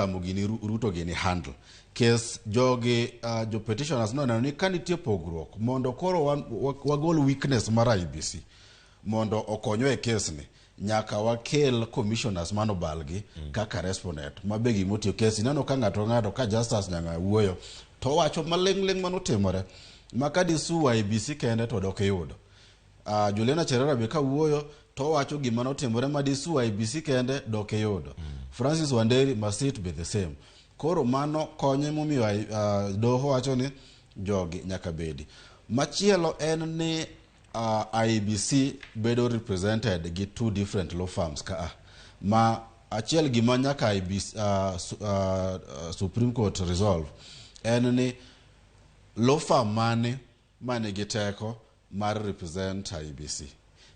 Ramogi ni Ruto gini handle kes jogi jo petitioners no ni kanitie pogruok mondo koro wagol weakness mar IBC mondo okonyo e kes ni nyaka wakel commissioners mano balgi kaka respondent mabegi motio kesi nano ka ng'ato ka justice nyanga wuoyo to wacho maleng manotimore makadi su IBC kende to dok yudo Juliana Cherera be ka wuoyo to wacho gima notimore madisu IBC kende dok yudo Francis Wanderi must it be the same koro mano konye momiyo doho wacho ni jogi nyaka bedi machielo en ni IBC bedo represented gi two different law firms ma achiel gima nyaka IBC Supreme Court resolve en ni law firm mane gi teko mar represent IBC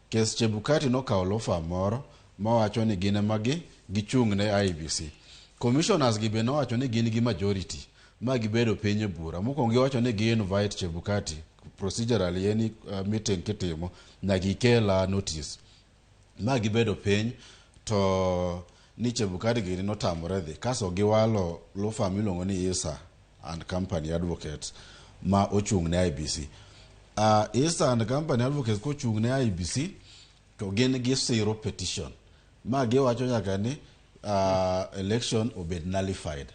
kes Chebukati no kawo law firm moro mawacho ni gine magi gichung ne IBC commissioners gi be nowacho ni gin gi majority ma gibedo piny bura mokwongo giwacho ni gi invite Chebukati procedurally any meeting kitimo na gikela notice ma gibedo piny to ni Chebukati gini notamore dhi kaso giwalo law firm iluongo ni Isa and Company Advocates ma ochung ne IBC Isa and Company Advocates kochung ne IBC to gin gi zero petition ma giwacho nyaka ni election obed nullified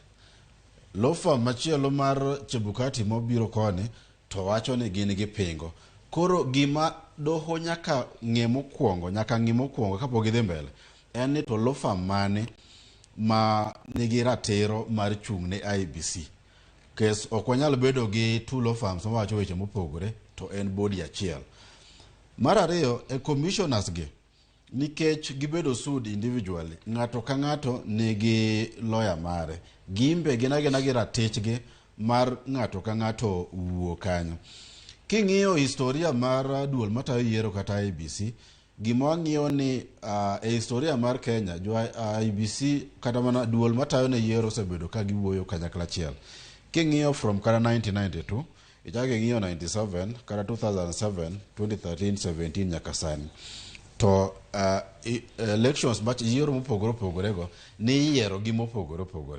law firm machielo mar Chebukati mobiro koni to wacho ni gin gi pingo koro gima doho nyaka ng'e mokwongo kapok gidhi mbele en ni to law firm mane ma nigi ratiro mar chung ne IBC kes ok wanyal bedo gi two law firms mawacho weche mopogore to en body achiel mar ariyo commissioners gi nikech gibedo sued individually ng'ato ka ng'ato nigi lawyer mare gimbe gina gi ratichgi mar ng'ato ka ng'ato wuo kanyo king'iyo historia mar duol matayo yiero kata IBC gima wang'iyo ni historia mar Kenya jo IBC kata mana duol matayo ne yiero osebedo ka giwuoyo kanyakla achiel king'iyo from kata 1992 ichake ng'iyo 97 kata 2007 2013 17 nyaka sani to elections but yiero mopogore opogore go ni yiero gi mopogore opogore